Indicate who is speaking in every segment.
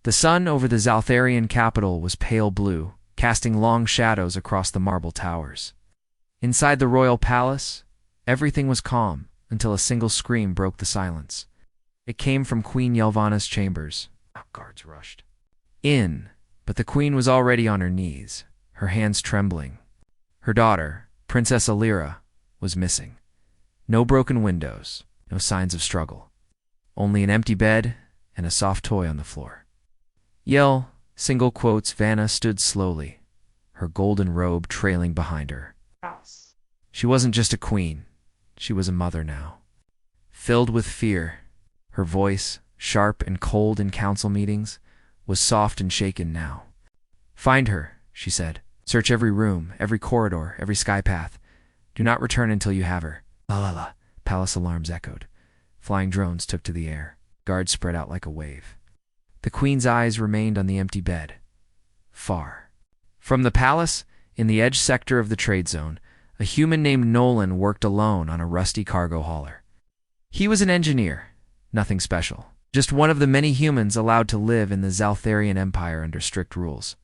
Speaker 1: The sun over the Zaltharian capital was pale blue, casting long shadows across the marble towers. Inside the royal palace, everything was calm until a single scream broke the silence. It came from Queen Yelvana's chambers. Guards rushed in, but the queen was already on her knees, her hands trembling. Her daughter, Princess Alira, was missing. No broken windows, no signs of struggle. Only an empty bed and a soft toy on the floor. Vanna stood slowly, her golden robe trailing behind her. She wasn't just a queen, she was a mother now. Filled with fear, her voice, sharp and cold in council meetings, was soft and shaken now. "Find her," she said. "Search every room, every corridor, every sky path. Do not return until you have her." La la la, palace alarms echoed. Flying drones took to the air. Guards spread out like a wave. The queen's eyes remained on the empty bed. Far from the palace, in the edge sector of the trade zone, a human named Nolan worked alone on a rusty cargo hauler. He was an engineer, nothing special. Just one of the many humans allowed to live in the Zaltharian Empire under strict rules.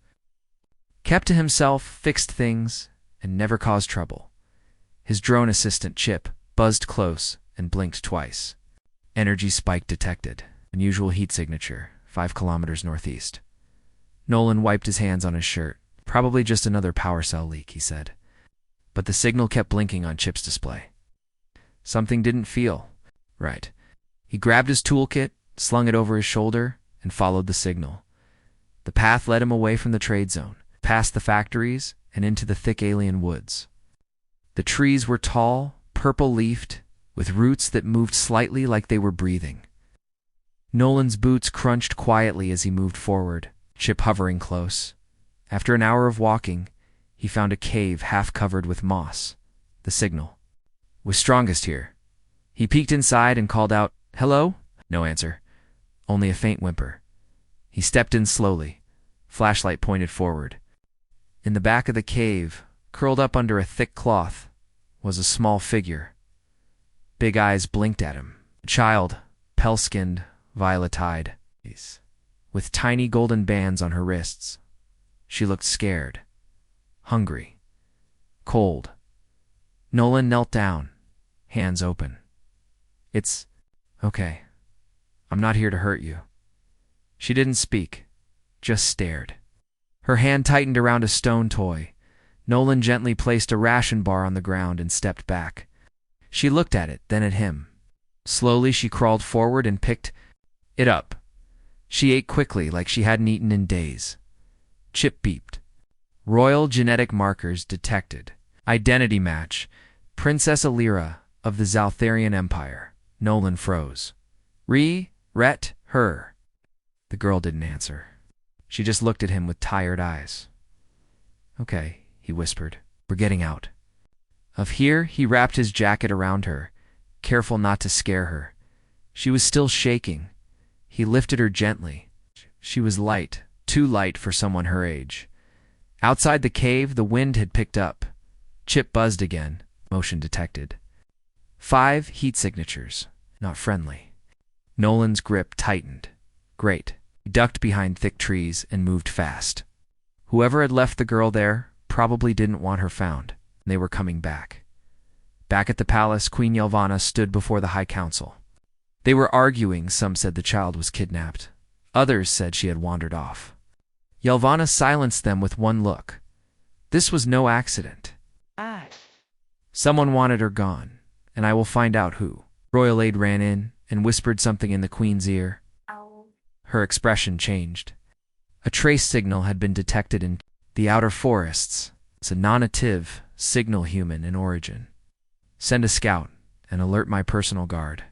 Speaker 1: Kept to himself, fixed things, and never caused trouble. His drone assistant, Chip, buzzed close and blinked twice. Energy spike detected. Unusual heat signature, 5 kilometers northeast. Nolan wiped his hands on his shirt. Probably just another power cell leak, he said. But the signal kept blinking on Chip's display. Something didn't feel right. He grabbed his toolkit, slung it over his shoulder, and followed the signal. The path led him away from the trade zone, past the factories, and into the thick alien woods. The trees were tall, purple-leafed, with roots that moved slightly like they were breathing. Nolan's boots crunched quietly as he moved forward, Chip hovering close. After an hour of walking, he found a cave half covered with moss. The signal was strongest here. He peeked inside and called out, "Hello?" No answer. Only a faint whimper. He stepped in slowly, flashlight pointed forward. In the back of the cave, curled up under a thick cloth, was a small figure. Big eyes blinked at him. A child, pale-skinned, violet-eyed, with tiny golden bands on her wrists. She looked scared, hungry, cold. Nolan knelt down, hands open. "It's okay. I'm not here to hurt you." She didn't speak, just stared. Her hand tightened around a stone toy. Nolan gently placed a ration bar on the ground and stepped back. She looked at it, then at him. Slowly she crawled forward and picked it up. She ate quickly, like she hadn't eaten in days. Chip beeped. Royal genetic markers detected. Identity match. Princess Alira of the Zaltharian Empire. Nolan froze. Her. The girl didn't answer. She just looked at him with tired eyes. "Okay," he whispered. "We're getting out." Of here, he wrapped his jacket around her, careful not to scare her. She was still shaking. He lifted her gently. She was light, too light for someone her age. Outside the cave, the wind had picked up. Chip buzzed again, motion detected. 5 heat signatures, not friendly. Nolan's grip tightened. Great. He ducked behind thick trees and moved fast. Whoever had left the girl there probably didn't want her found, and they were coming back. Back at the palace, Queen Yelvana stood before the High Council. They were arguing. Some said the child was kidnapped. Others said she had wandered off. Yelvana silenced them with one look. This was no accident. Someone wanted her gone, and I will find out who. Royal aide ran in and whispered something in the queen's ear. Her expression changed. A trace signal had been detected in the outer forests. It's a non-native signal human in origin. Send a scout and alert my personal guard.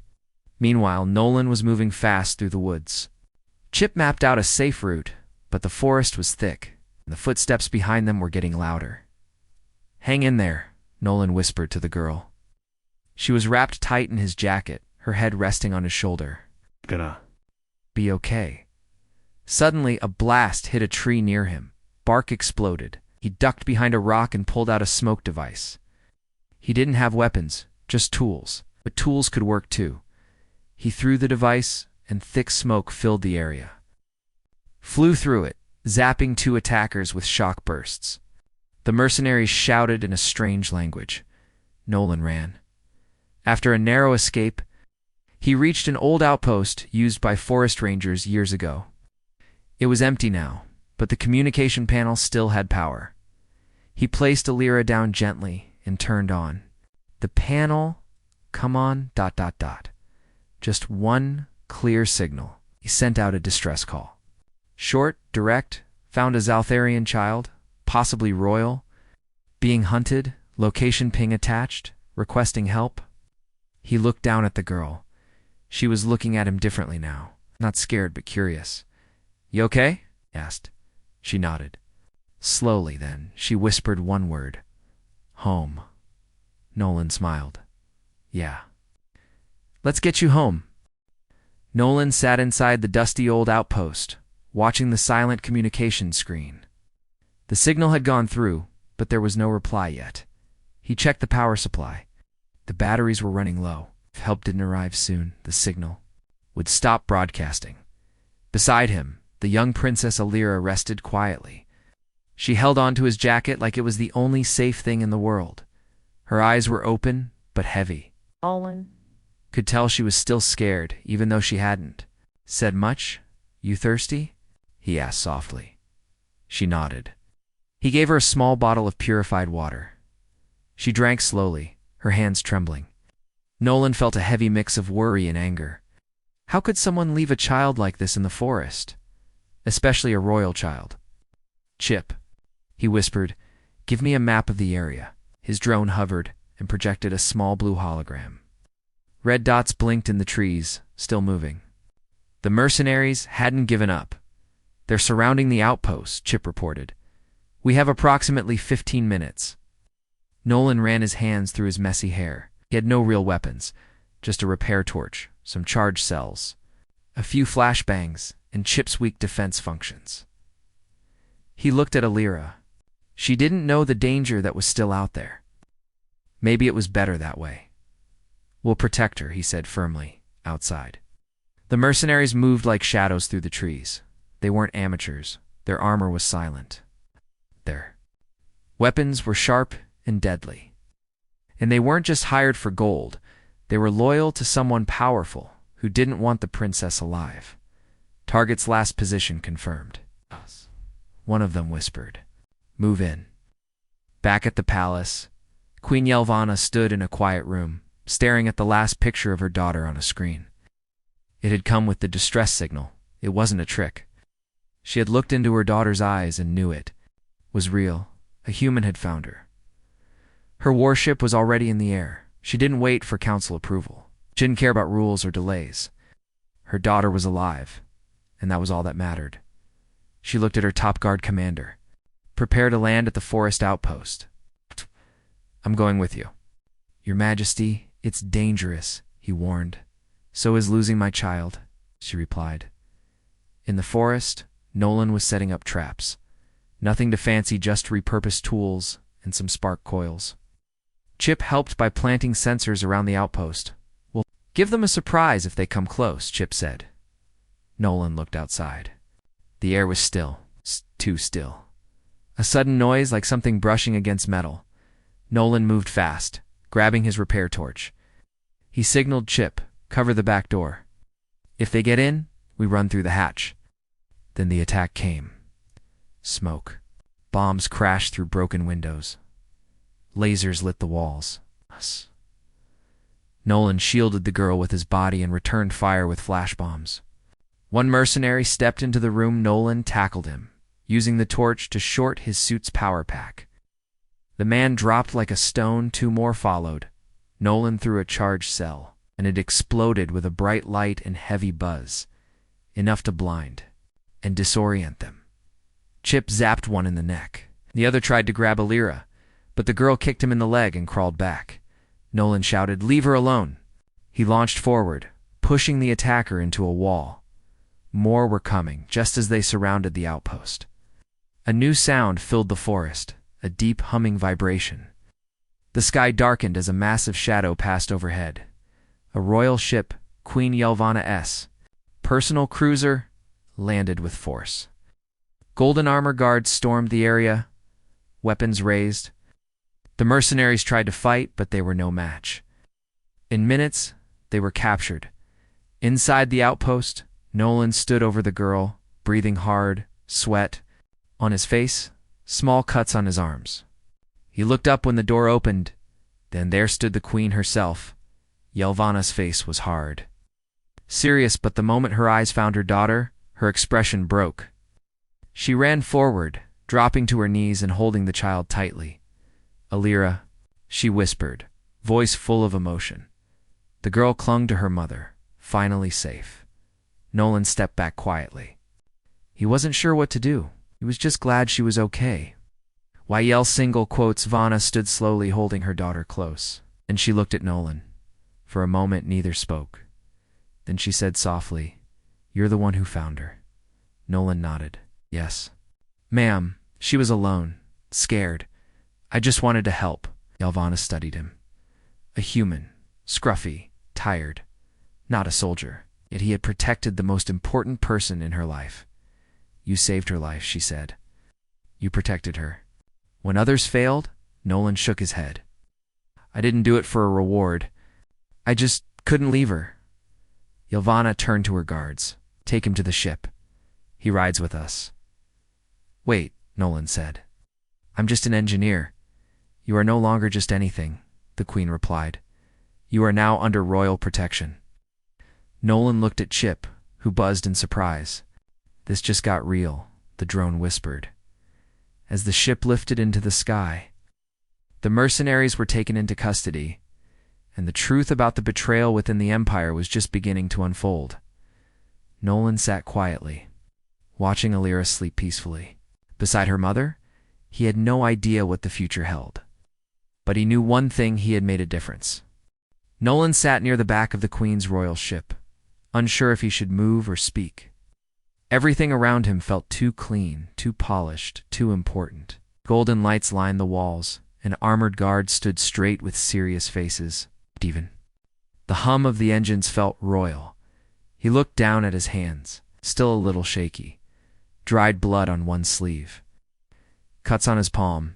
Speaker 1: Meanwhile, Nolan was moving fast through the woods. Chip mapped out a safe route, but the forest was thick, and the footsteps behind them were getting louder. "Hang in there," Nolan whispered to the girl. She was wrapped tight in his jacket, her head resting on his shoulder.
Speaker 2: Gonna
Speaker 1: be okay. Suddenly, a blast hit a tree near him. Bark exploded. He ducked behind a rock and pulled out a smoke device. He didn't have weapons, just tools, but tools could work too. He threw the device, and thick smoke filled the area. flew through it, zapping two attackers with shock bursts. The mercenaries shouted in a strange language. Nolan ran. After a narrow escape, he reached an old outpost used by forest rangers years ago. It was empty now, but the communication panel still had power. He placed Alira down gently and turned on. The panel, come on, ... Just one clear signal. He sent out a distress call. Short, direct, found a Zaltharian child, possibly royal, being hunted, location ping attached, requesting help. He looked down at the girl. She was looking at him differently now, not scared but curious. "You okay?" he asked. She nodded. Slowly then, she whispered one word. "Home." Nolan smiled. "Yeah. Let's get you home." Nolan sat inside the dusty old outpost, watching the silent communication screen. The signal had gone through, but there was no reply yet. He checked the power supply. The batteries were running low. If help didn't arrive soon, the signal would stop broadcasting. Beside him, the young Princess Alira rested quietly. She held onto his jacket like it was the only safe thing in the world. Her eyes were open, but heavy.
Speaker 2: Nolan
Speaker 1: Could tell she was still scared, even though she hadn't said much. "You thirsty?" he asked softly. She nodded. He gave her a small bottle of purified water. She drank slowly, her hands trembling. Nolan felt a heavy mix of worry and anger. How could someone leave a child like this in the forest? Especially a royal child. "Chip," he whispered, "give me a map of the area." His drone hovered and projected a small blue hologram. Red dots blinked in the trees, still moving. The mercenaries hadn't given up. "They're surrounding the outpost," Chip reported. "We have approximately 15 minutes. Nolan ran his hands through his messy hair. He had no real weapons, just a repair torch, some charge cells, a few flashbangs, and Chip's weak defense functions. He looked at Alira. She didn't know the danger that was still out there. Maybe it was better that way. "We'll protect her," he said firmly, outside. The mercenaries moved like shadows through the trees. They weren't amateurs. Their armor was silent. Their weapons were sharp and deadly. And they weren't just hired for gold. They were loyal to someone powerful who didn't want the princess alive. Target's last position confirmed. One of them whispered, "Move in." Back at the palace, Queen Yelvana stood in a quiet room, staring at the last picture of her daughter on a screen. It had come with the distress signal. It wasn't a trick. She had looked into her daughter's eyes and knew it was real. A human had found her. Her warship was already in the air. She didn't wait for council approval. She didn't care about rules or delays. Her daughter was alive, and that was all that mattered. She looked at her top guard commander. "Prepare to land at the forest outpost." "I'm going with you." "Your Majesty, it's dangerous," he warned. "So is losing my child," she replied. In the forest, Nolan was setting up traps. Nothing to fancy, just repurposed tools and some spark coils. Chip helped by planting sensors around the outpost. "We'll give them a surprise if they come close," Chip said. Nolan looked outside. The air was still, too still. A sudden noise like something brushing against metal. Nolan moved fast, grabbing his repair torch. He signaled Chip, "Cover the back door. If they get in, we run through the hatch." Then the attack came. Smoke. Bombs crashed through broken windows. Lasers lit the walls. Nolan shielded the girl with his body and returned fire with flash bombs. One mercenary stepped into the room. Nolan tackled him, using the torch to short his suit's power pack. The man dropped like a stone. Two more followed. Nolan threw a charged cell, and it exploded with a bright light and heavy buzz, enough to blind and disorient them. Chip zapped one in the neck. The other tried to grab Alira, but the girl kicked him in the leg and crawled back. Nolan shouted, "Leave her alone." He launched forward, pushing the attacker into a wall. More were coming, just as they surrounded the outpost. A new sound filled the forest, a deep humming vibration. The sky darkened as a massive shadow passed overhead. A royal ship, Queen Yelvana S. personal cruiser, landed with force. Golden armor guards stormed the area, weapons raised. The mercenaries tried to fight, but they were no match. In minutes, they were captured. Inside the outpost, Nolan stood over the girl, breathing hard, sweat on his face, small cuts on his arms. He looked up when the door opened. Then there stood the queen herself. Yelvana's face was hard, serious, but the moment her eyes found her daughter, her expression broke. She ran forward, dropping to her knees and holding the child tightly. "Alira," she whispered, voice full of emotion. The girl clung to her mother, finally safe. Nolan stepped back quietly. He wasn't sure what to do. He was just glad she was okay. YL single quotes Vana stood slowly holding her daughter close, and she looked at Nolan. For a moment neither spoke. Then she said softly, "You're the one who found her." Nolan nodded. "Yes." "Ma'am, she was alone, scared. I just wanted to help." Yelvana studied him. A human, scruffy, tired, not a soldier, yet he had protected the most important person in her life. "You saved her life," she said. "You protected her." When others failed, Nolan shook his head. "I didn't do it for a reward. I just couldn't leave her." Yelvana turned to her guards. "Take him to the ship. He rides with us." "Wait," Nolan said. "I'm just an engineer." "You are no longer just anything," the queen replied. "You are now under royal protection." Nolan looked at Chip, who buzzed in surprise. "This just got real," the drone whispered. As the ship lifted into the sky, the mercenaries were taken into custody, and the truth about the betrayal within the Empire was just beginning to unfold. Nolan sat quietly, watching Alira sleep peacefully. Beside her mother, he had no idea what the future held. But he knew one thing: he had made a difference. Nolan sat near the back of the Queen's royal ship, unsure if he should move or speak. Everything around him felt too clean, too polished, too important. Golden lights lined the walls, and armored guards stood straight with serious faces. Even the hum of the engines felt royal. He looked down at his hands, still a little shaky, dried blood on one sleeve, cuts on his palm.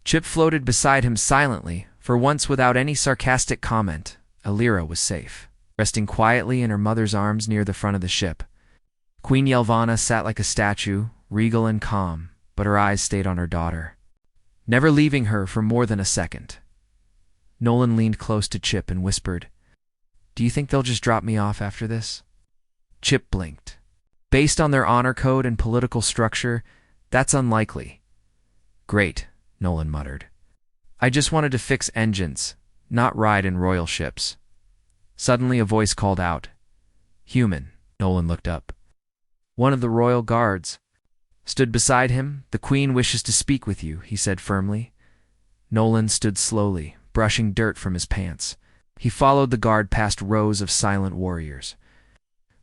Speaker 1: Chip floated beside him silently, for once without any sarcastic comment. Alira was safe, resting quietly in her mother's arms near the front of the ship. Queen Yelvana sat like a statue, regal and calm, but her eyes stayed on her daughter, never leaving her for more than a second. Nolan leaned close to Chip and whispered, "Do you think they'll just drop me off after this?" Chip blinked. "Based on their honor code and political structure, that's unlikely." "Great," Nolan muttered. "I just wanted to fix engines, not ride in royal ships." Suddenly a voice called out, "Human." Nolan looked up. One of the royal guards stood beside him. "The Queen wishes to speak with you," he said firmly. Nolan stood slowly, brushing dirt from his pants. He followed the guard past rows of silent warriors.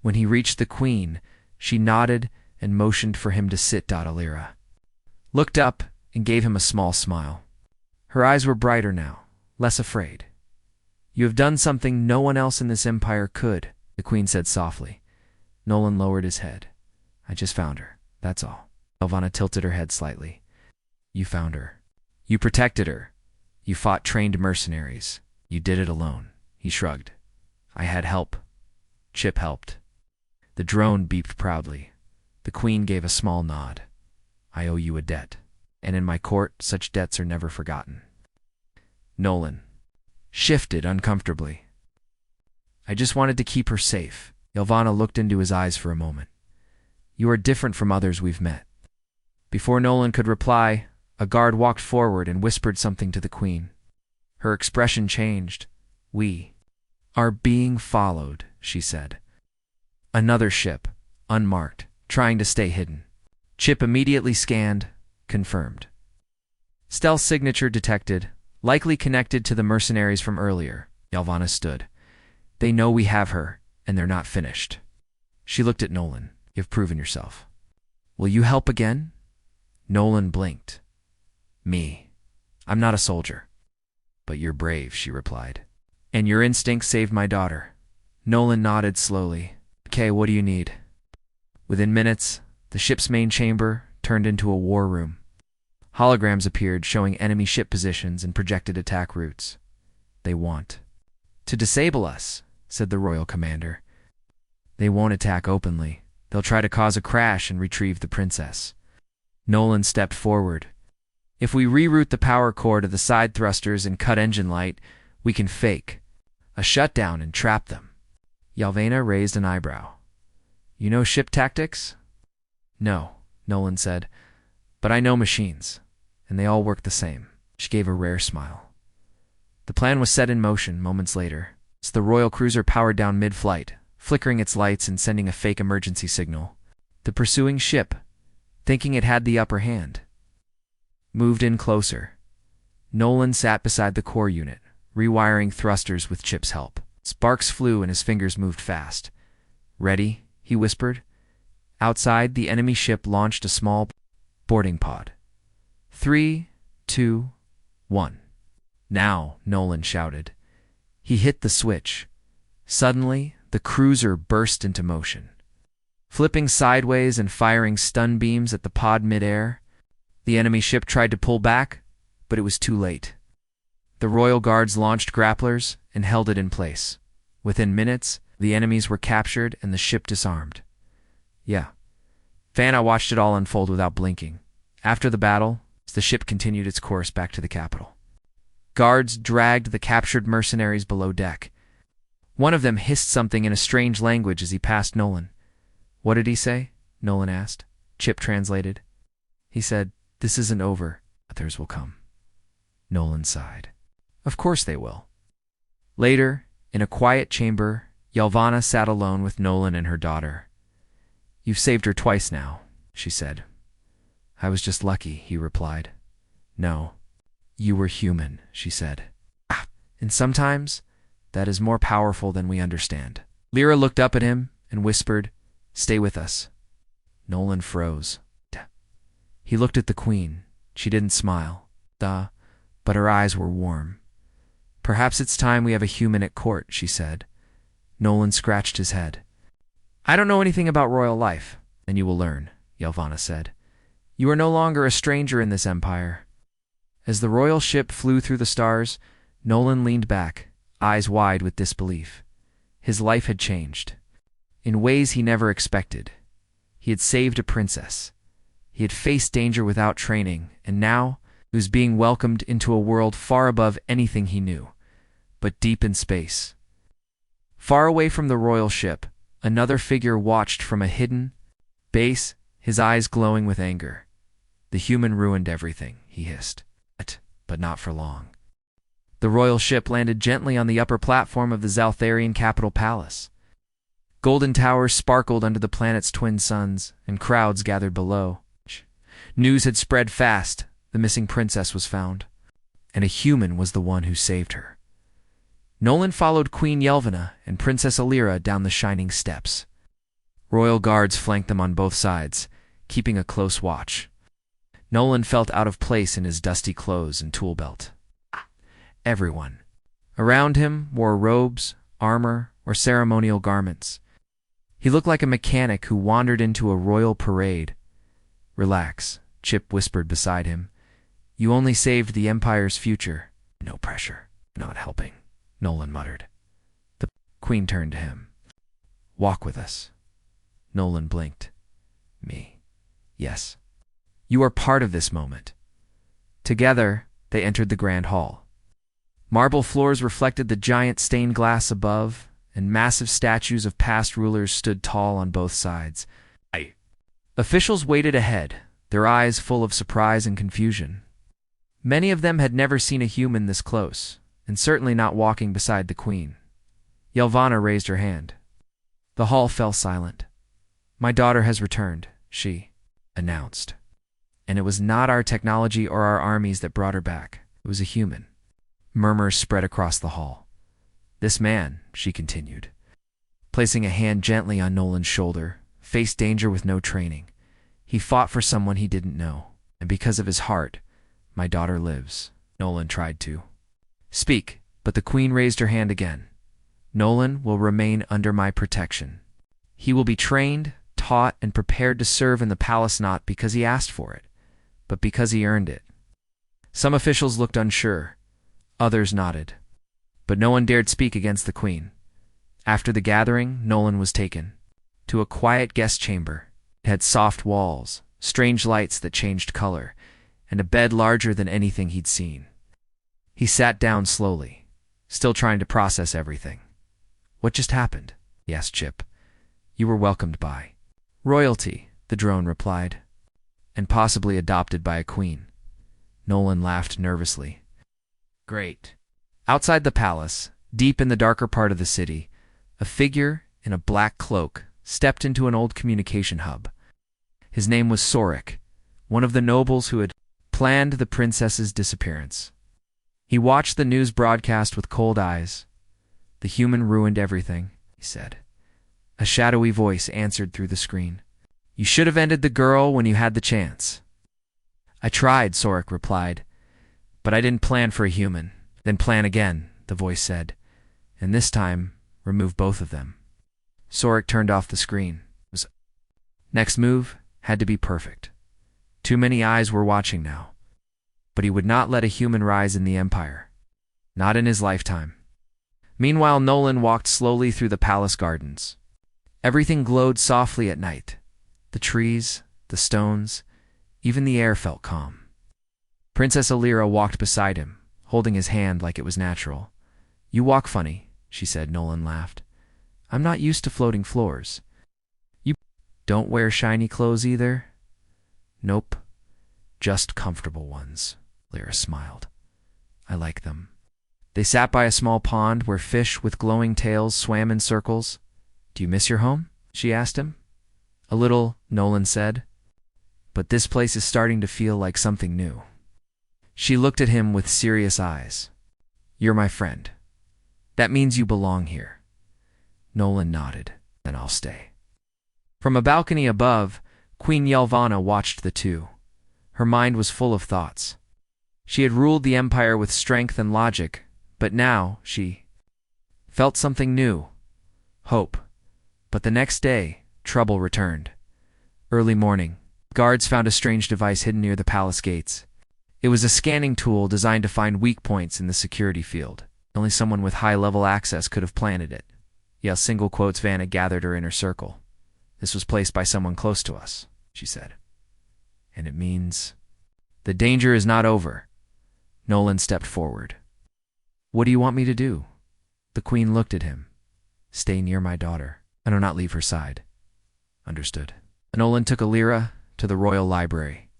Speaker 1: When he reached the Queen, she nodded and motioned for him to sit. Alira looked up and gave him a small smile. Her eyes were brighter now, less afraid. "You have done something no one else in this empire could," the Queen said softly. Nolan lowered his head. "I just found her, that's all." Yelvana tilted her head slightly. "You found her. You protected her. You fought trained mercenaries. You did it alone." He shrugged. "I had help. Chip helped." The drone beeped proudly. The Queen gave a small nod. "I owe you a debt, and in my court, such debts are never forgotten." Nolan shifted uncomfortably. "I just wanted to keep her safe." Yelvana looked into his eyes for a moment. "You are different from others we've met." Before Nolan could reply, a guard walked forward and whispered something to the Queen. Her expression changed. "We are being followed," she said. "Another ship, unmarked, trying to stay hidden." Chip immediately scanned, confirmed. "Stealth signature detected, likely connected to the mercenaries from earlier." Yelvana stood. "They know we have her, and they're not finished." She looked at Nolan. "You've proven yourself. Will you help again?" Nolan blinked. "Me? I'm not a soldier." "But you're brave," she replied. "And your instinct saved my daughter." Nolan nodded slowly. "Okay, what do you need?" Within minutes, the ship's main chamber, turned into a war room. Holograms appeared showing enemy ship positions and projected attack routes. "They want to disable us," said the royal commander. "They won't attack openly. They'll try to cause a crash and retrieve the princess." Nolan stepped forward. "If we reroute the power core to the side thrusters and cut engine light, we can fake a shutdown and trap them." Yelvana raised an eyebrow. "You know ship tactics?" "No," Nolan said, "but I know machines, and they all work the same." She gave a rare smile. The plan was set in motion moments later. As the royal cruiser powered down mid-flight, flickering its lights and sending a fake emergency signal, the pursuing ship, thinking it had the upper hand, moved in closer. Nolan sat beside the core unit, rewiring thrusters with Chip's help. Sparks flew and his fingers moved fast. "Ready?" he whispered. Outside, the enemy ship launched a small boarding pod. 3, 2, 1. "Now," Nolan shouted. He hit the switch. Suddenly, the cruiser burst into motion. Flipping sideways and firing stun beams at the pod midair, the enemy ship tried to pull back, but it was too late. The Royal Guards launched grapplers and held it in place. Within minutes, the enemies were captured and the ship disarmed. Fana watched it all unfold without blinking. After the battle, the ship continued its course back to the capital. Guards dragged the captured mercenaries below deck. One of them hissed something in a strange language as he passed Nolan. "What did he say?" Nolan asked. Chip translated. "He said, 'This isn't over. Others will come.'" Nolan sighed. "Of course they will." Later, in a quiet chamber, Yelvana sat alone with Nolan and her daughter. "You've saved her twice now," she said. "I was just lucky," he replied. "No, you were human," she said. "And sometimes that is more powerful than we understand." Lyra looked up at him and whispered, "Stay with us." Nolan froze. He looked at the queen. She didn't smile, but her eyes were warm. "Perhaps it's time we have a human at court," she said. Nolan scratched his head. "I don't know anything about royal life." "And you will learn," Yelvana said. "You are no longer a stranger in this empire." As the royal ship flew through the stars, Nolan leaned back, eyes wide with disbelief. His life had changed. In ways he never expected. He had saved a princess. He had faced danger without training, and now he was being welcomed into a world far above anything he knew, but deep in space. Far away from the royal ship, another figure watched from a hidden base, his eyes glowing with anger. "The human ruined everything," he hissed. But not for long. The royal ship landed gently on the upper platform of the Zaltharian capital palace. Golden towers sparkled under the planet's twin suns, and crowds gathered below. News had spread fast. The missing princess was found, and a human was the one who saved her. Nolan followed Queen Yelvana and Princess Alira down the shining steps. Royal guards flanked them on both sides, keeping a close watch. Nolan felt out of place in his dusty clothes and tool belt. Everyone around him wore robes, armor, or ceremonial garments. He looked like a mechanic who wandered into a royal parade. "Relax," Chip whispered beside him. "You only saved the Empire's future." "No pressure. Not helping," Nolan muttered. The Queen turned to him. "Walk with us." Nolan blinked. "Me?" "Yes. You are part of this moment." Together, they entered the grand hall. Marble floors reflected the giant stained glass above, and massive statues of past rulers stood tall on both sides. Officials waited ahead, their eyes full of surprise and confusion. Many of them had never seen a human this close, and certainly not walking beside the queen. Yelvana raised her hand. The hall fell silent. "My daughter has returned," she announced. "And it was not our technology or our armies that brought her back. It was a human." Murmurs spread across the hall. "This man," she continued, placing a hand gently on Nolan's shoulder, faced danger with no training. He fought for someone he didn't know, and because of his heart, my daughter lives." Nolan tried to speak, but the queen raised her hand again. "Nolan will remain under my protection. He will be trained, hot and prepared to serve in the palace not because he asked for it, but because he earned it. Some officials looked unsure, others nodded, but no one dared speak against the queen. After the gathering, Nolan was taken to a quiet guest chamber. It had soft walls, strange lights that changed color, and a bed larger than anything he'd seen. He sat down slowly, still trying to process everything. "What just happened?" he asked Chip. "You were welcomed by royalty," the drone replied, "and possibly adopted by a queen." Nolan laughed nervously. "Great." Outside the palace, deep in the darker part of the city, a figure in a black cloak stepped into an old communication hub. His name was Sorik, one of the nobles who had planned the princess's disappearance. He watched the news broadcast with cold eyes. "The human ruined everything," he said. A shadowy voice answered through the screen. "You should have ended the girl when you had the chance." "I tried," Sorik replied, "but I didn't plan for a human." "Then plan again," the voice said, "and this time remove both of them." Sorik turned off the screen. His next move had to be perfect. Too many eyes were watching now. But he would not let a human rise in the Empire. Not in his lifetime. Meanwhile, Nolan walked slowly through the palace gardens. Everything glowed softly at night. The trees, the stones, even the air felt calm. Princess Alira walked beside him, holding his hand like it was natural. "You walk funny," she said. Nolan laughed. "I'm not used to floating floors." "You don't wear shiny clothes either?" "Nope, just comfortable ones," Lyra smiled. "I like them." They sat by a small pond where fish with glowing tails swam in circles. "Do you miss your home?" she asked him. "A little," Nolan said. "But this place is starting to feel like something new." She looked at him with serious eyes. "You're my friend. That means you belong here." Nolan nodded. "Then I'll stay." From a balcony above, Queen Yelvana watched the two. Her mind was full of thoughts. She had ruled the Empire with strength and logic, but now she felt something new. Hope. But the next day, trouble returned. Early morning, guards found a strange device hidden near the palace gates. It was a scanning tool designed to find weak points in the security field. Only someone with high-level access could have planted it. Yeah, single quotes. Vanna gathered her inner circle. "This was placed by someone close to us," she said. "And it means the danger is not over." Nolan stepped forward. "What do you want me to do?" The queen looked at him. "Stay near my daughter. I do not leave her side." "Understood." Nolan took Alira to the royal library.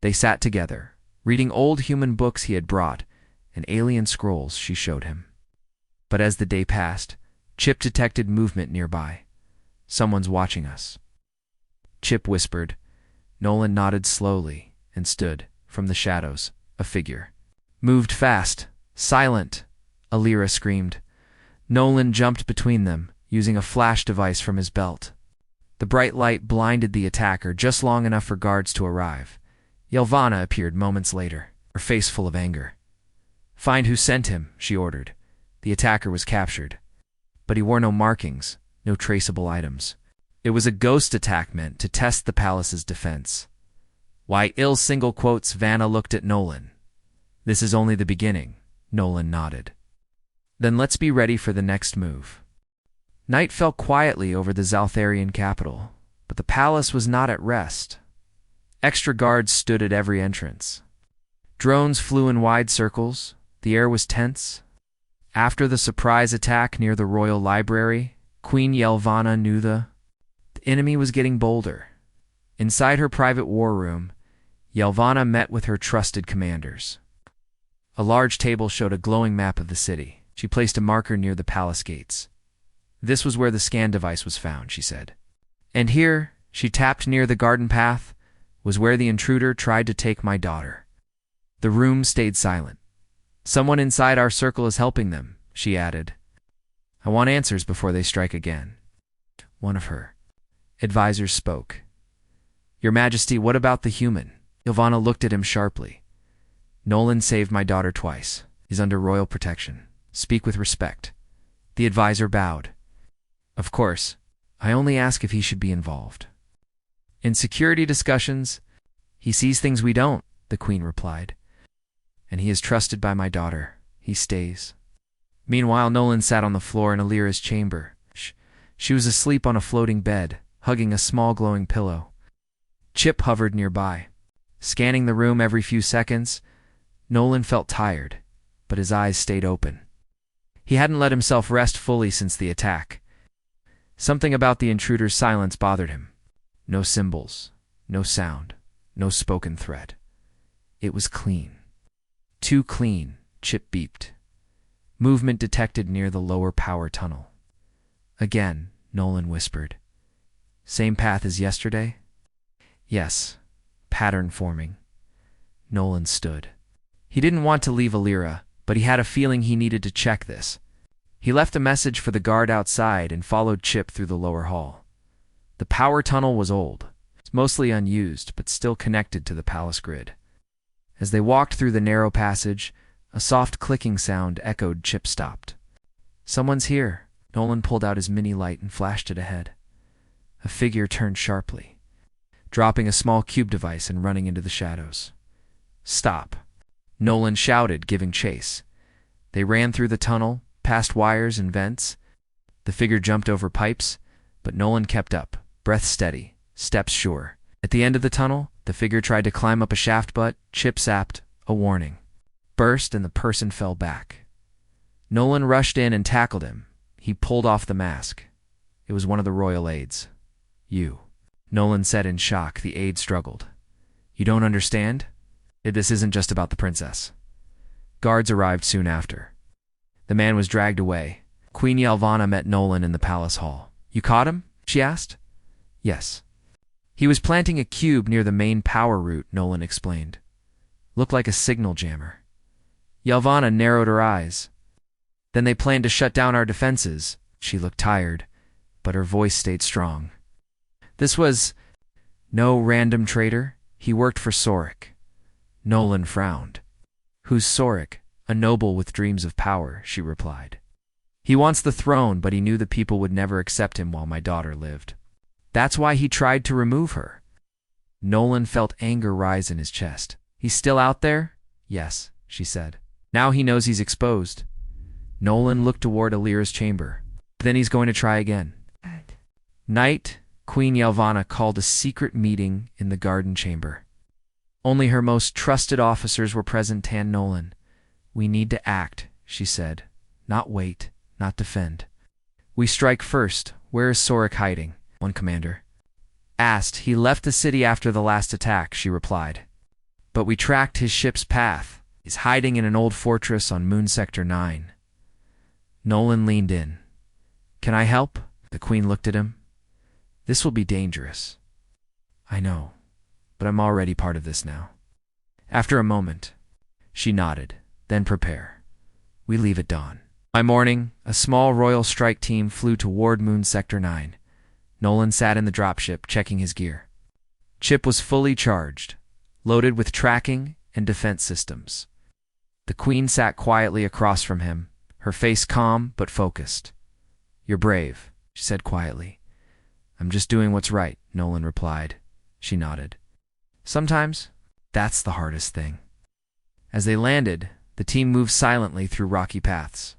Speaker 1: They sat together, reading old human books he had brought and alien scrolls she showed him. But as the day passed, Chip detected movement nearby. "Someone's watching us," Chip whispered. Nolan nodded slowly and stood, from the shadows, a figure. "Moved fast, silent," Alira screamed. Nolan jumped between them, using a flash device from his belt. The bright light blinded the attacker just long enough for guards to arrive. Yelvana appeared moments later, her face full of anger. "Find who sent him," she ordered. The attacker was captured. But he wore no markings, no traceable items. It was a ghost attack meant to test the palace's defense. "Why, ill single quotes." Vanna looked at Nolan. "This is only the beginning," Nolan nodded. "Then let's be ready for the next move." Night fell quietly over the Zaltharian capital, but the palace was not at rest. Extra guards stood at every entrance. Drones flew in wide circles. The air was tense. After the surprise attack near the royal library, Queen Yelvana knew the enemy was getting bolder. Inside her private war room, Yelvana met with her trusted commanders. A large table showed a glowing map of the city. She placed a marker near the palace gates. "This was where the scan device was found," she said. "And here," she tapped near the garden path, "was where the intruder tried to take my daughter." The room stayed silent. "Someone inside our circle is helping them," she added. "I want answers before they strike again." One of her advisors spoke. "Your Majesty, what about the human?" Yelvana looked at him sharply. "Nolan saved my daughter twice. He's under royal protection. Speak with respect." The advisor bowed. "Of course. I only ask if he should be involved." In security discussions, he sees things we don't, the queen replied. And he is trusted by my daughter. He stays. Meanwhile, Nolan sat on the floor in Alira's chamber. She was asleep on a floating bed, hugging a small glowing pillow. Chip hovered nearby. Scanning the room every few seconds, Nolan felt tired, but his eyes stayed open. He hadn't let himself rest fully since the attack. Something about the intruder's silence bothered him. No symbols, no sound, no spoken threat. It was clean. Too clean, Chip beeped. Movement detected near the lower power tunnel. Again, Nolan whispered. Same path as yesterday? Yes. Pattern forming. Nolan stood. He didn't want to leave Alira, but he had a feeling he needed to check this. He left a message for the guard outside and followed Chip through the lower hall. The power tunnel was old. It's mostly unused, but still connected to the palace grid. As they walked through the narrow passage, a soft clicking sound echoed. Chip stopped. Someone's here. Nolan pulled out his mini light and flashed it ahead. A figure turned sharply, dropping a small cube device and running into the shadows. Stop! Nolan shouted, giving chase. They ran through the tunnel, past wires and vents. The figure jumped over pipes, but Nolan kept up, breath steady, steps sure. At the end of the tunnel, the figure tried to climb up a shaft, but Chip zapped, a warning. Burst, and the person fell back. Nolan rushed in and tackled him. He pulled off the mask. It was one of the royal aides. You, Nolan said in shock. The aide struggled. You don't understand? This isn't just about the princess. Guards arrived soon after. The man was dragged away. Queen Yelvana met Nolan in the palace hall. You caught him? She asked. Yes. He was planting a cube near the main power route, Nolan explained. Looked like a signal jammer. Yelvana narrowed her eyes. Then they planned to shut down our defenses. She looked tired, but her voice stayed strong. This was no random traitor. He worked for Sorik. Nolan frowned. Who's Sorik? A noble with dreams of power, she replied. He wants the throne, but he knew the people would never accept him while my daughter lived. That's why he tried to remove her. Nolan felt anger rise in his chest. He's still out there? Yes, she said. Now he knows he's exposed. Nolan looked toward Alira's chamber. Then he's going to try again. Night, Queen Yelvana called a secret meeting in the garden chamber. Only her most trusted officers were present. Nolan. We need to act, she said. Not wait, not defend. We strike first. Where is Sorik hiding? One commander asked. He left the city after the last attack, she replied. But we tracked his ship's path. He's hiding in an old fortress on Moon Sector 9. Nolan leaned in. Can I help? The queen looked at him. This will be dangerous. I know, but I'm already part of this now. After a moment, she nodded. Then prepare. We leave at dawn. By morning, a small royal strike team flew toward Moon Sector 9. Nolan sat in the dropship, checking his gear. Chip was fully charged, loaded with tracking and defense systems. The queen sat quietly across from him, her face calm but focused. You're brave, she said quietly. I'm just doing what's right, Nolan replied. She nodded. Sometimes, that's the hardest thing. As they landed, the team moved silently through rocky paths.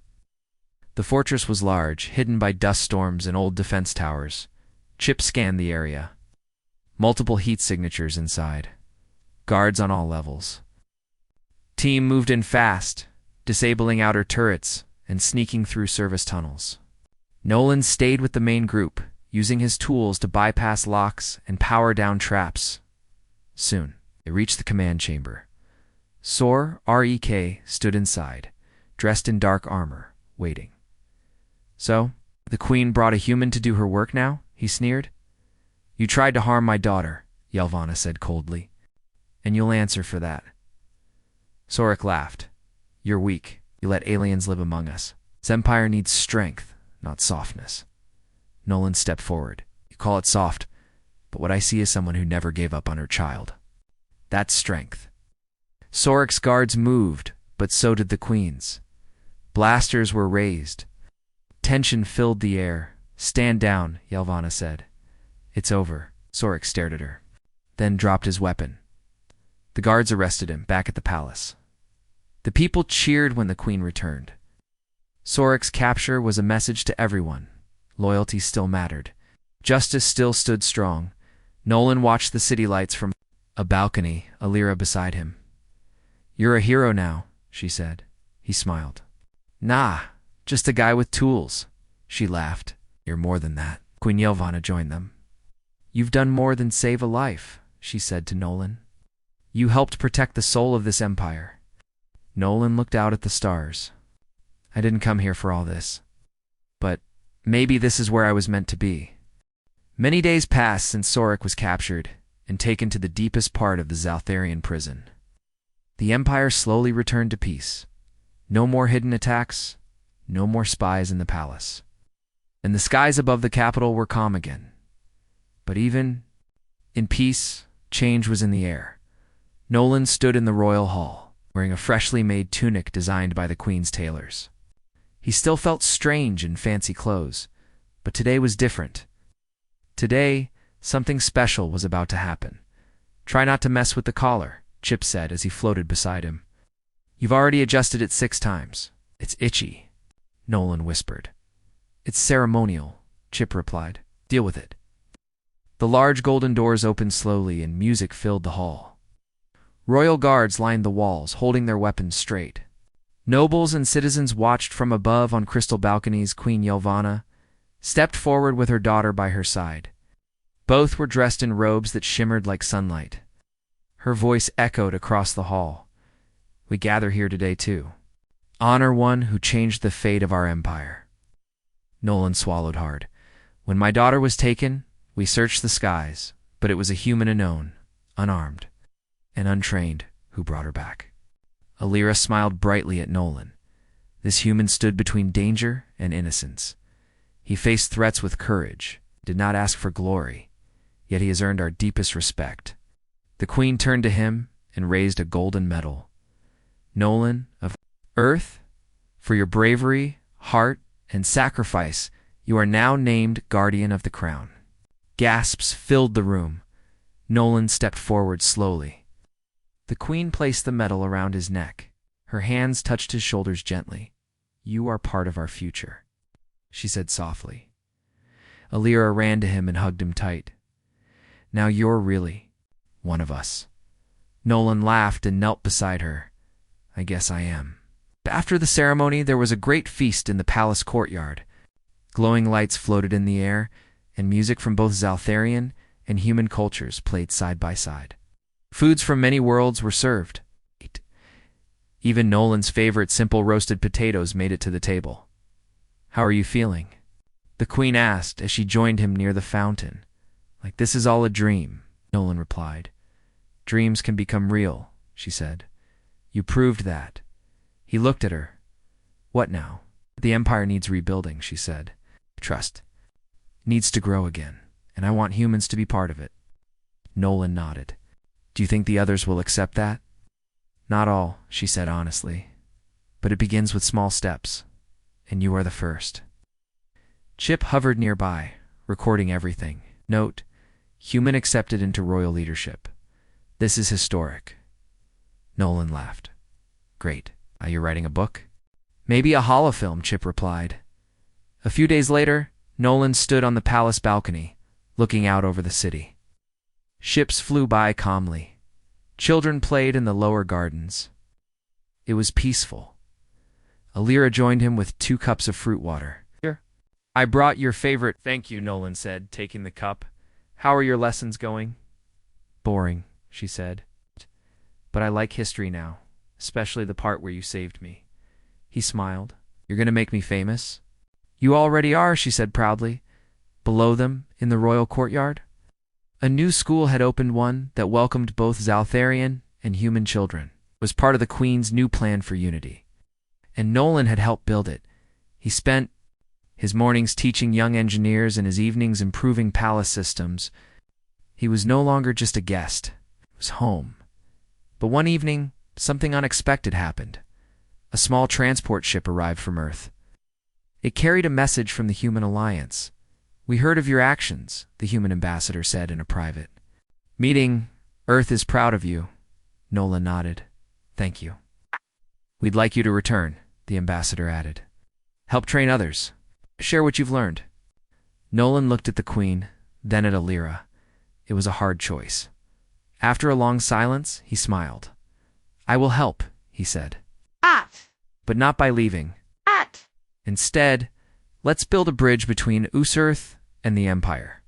Speaker 1: The fortress was large, hidden by dust storms and old defense towers. Chip scanned the area. Multiple heat signatures inside. Guards on all levels. Team moved in fast, disabling outer turrets and sneaking through service tunnels. Nolan stayed with the main group, using his tools to bypass locks and power down traps. Soon, they reached the command chamber. Sor, R.E.K., stood inside, dressed in dark armor, waiting. So, the queen brought a human to do her work now? He sneered. You tried to harm my daughter, Yelvana said coldly. And you'll answer for that. Sorik laughed. You're weak. You let aliens live among us. This empire needs strength, not softness. Nolan stepped forward. You call it soft, but what I see is someone who never gave up on her child. That's strength. Sorik's guards moved, but so did the queen's. Blasters were raised. Tension filled the air. Stand down, Yelvana said. It's over. Sorek stared at her, then dropped his weapon. The guards arrested him back at the palace. The people cheered when the queen returned. Sorek's capture was a message to everyone. Loyalty still mattered. Justice still stood strong. Nolan watched the city lights from a balcony, Alira beside him. "You're a hero now," she said. He smiled. "Nah, just a guy with tools." She laughed. "You're more than that." Queen Yelvana joined them. "You've done more than save a life," she said to Nolan. "You helped protect the soul of this empire." Nolan looked out at the stars. "I didn't come here for all this. But maybe this is where I was meant to be." Many days passed since Sorek was captured and taken to the deepest part of the Zaltharian prison. The empire slowly returned to peace. No more hidden attacks, no more spies in the palace. And the skies above the capital were calm again. But even in peace, change was in the air. Nolan stood in the royal hall, wearing a freshly made tunic designed by the queen's tailors. He still felt strange in fancy clothes, but today was different. Today, something special was about to happen. "Try not to mess with the collar," Chip said as he floated beside him. "You've already adjusted it 6 times. It's itchy," Nolan whispered. "It's ceremonial," Chip replied. "Deal with it." The large golden doors opened slowly and music filled the hall. Royal guards lined the walls, holding their weapons straight. Nobles and citizens watched from above on crystal balconies. Queen Yelvana stepped forward with her daughter by her side. Both were dressed in robes that shimmered like sunlight. Her voice echoed across the hall. "We gather here today too. Honor one who changed the fate of our empire." Nolan swallowed hard. "When my daughter was taken, we searched the skies, but it was a human unknown, unarmed, and untrained who brought her back." Alira smiled brightly at Nolan. This human stood between danger and innocence. He faced threats with courage, did not ask for glory, yet he has earned our deepest respect. The queen turned to him and raised a golden medal. "Nolan of Earth, for your bravery, heart, and sacrifice, you are now named Guardian of the Crown." Gasps filled the room. Nolan stepped forward slowly. The queen placed the medal around his neck. Her hands touched his shoulders gently. "You are part of our future," she said softly. Alira ran to him and hugged him tight. "Now you're really one of us." Nolan laughed and knelt beside her. "I guess I am." After the ceremony, there was a great feast in the palace courtyard. Glowing lights floated in the air, and music from both Zaltharian and human cultures played side by side. Foods from many worlds were served. Even Nolan's favorite simple roasted potatoes made it to the table. "How are you feeling?" the queen asked as she joined him near the fountain. "Like this is all a dream," Nolan replied. "Dreams can become real," she said. "You proved that." He looked at her. "What now?" "The empire needs rebuilding," she said. "Trust. It needs to grow again, and I want humans to be part of it." Nolan nodded. "Do you think the others will accept that?" "Not all," she said honestly. "But it begins with small steps, and you are the first." Chip hovered nearby, recording everything. Note: human accepted into royal leadership. This is historic. Nolan laughed. "Great. You're writing a book?" "Maybe a holofilm," Chip replied. A few days later, Nolan stood on the palace balcony, looking out over the city. Ships flew by calmly. Children played in the lower gardens. It was peaceful. Alira joined him with 2 cups of fruit water. "Here. I brought your favorite." "Thank you," Nolan said, taking the cup. "How are your lessons going?" "Boring," she said. "But I like history now, especially the part where you saved me." He smiled. "You're going to make me famous?" "You already are," she said proudly. Below them, in the royal courtyard, a new school had opened, one that welcomed both Zaltharian and human children. It was part of the Queen's new plan for unity. And Nolan had helped build it. He spent his mornings teaching young engineers and his evenings improving palace systems. He was no longer just a guest. It was home. But one evening, something unexpected happened. A small transport ship arrived from Earth. It carried a message from the Human Alliance. We heard of your actions, the human ambassador said in a private meeting. Earth is proud of you. Nolan nodded. Thank you. We'd like you to return, the ambassador added. Help train others. Share what you've learned. Nolan looked at the Queen, then at Alira. It was a hard choice. After a long silence, he smiled. I will help, he said. But not by leaving. Instead, let's build a bridge between Usurth and the Empire.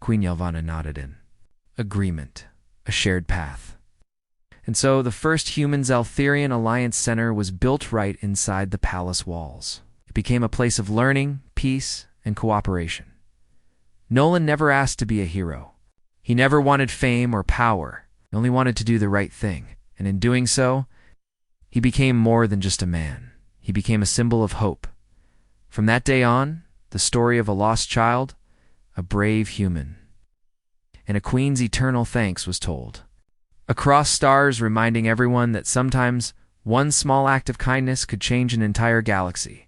Speaker 1: Queen Yelvana nodded in agreement, a shared path. And so the first human Zeltherian Alliance Center was built right inside the palace walls. It became a place of learning, peace, and cooperation. Nolan never asked to be a hero. He never wanted fame or power. He only wanted to do the right thing. And in doing so, he became more than just a man. He became a symbol of hope. From that day on, the story of a lost child, a brave human, and a queen's eternal thanks was told. Across stars, reminding everyone that sometimes one small act of kindness could change an entire galaxy.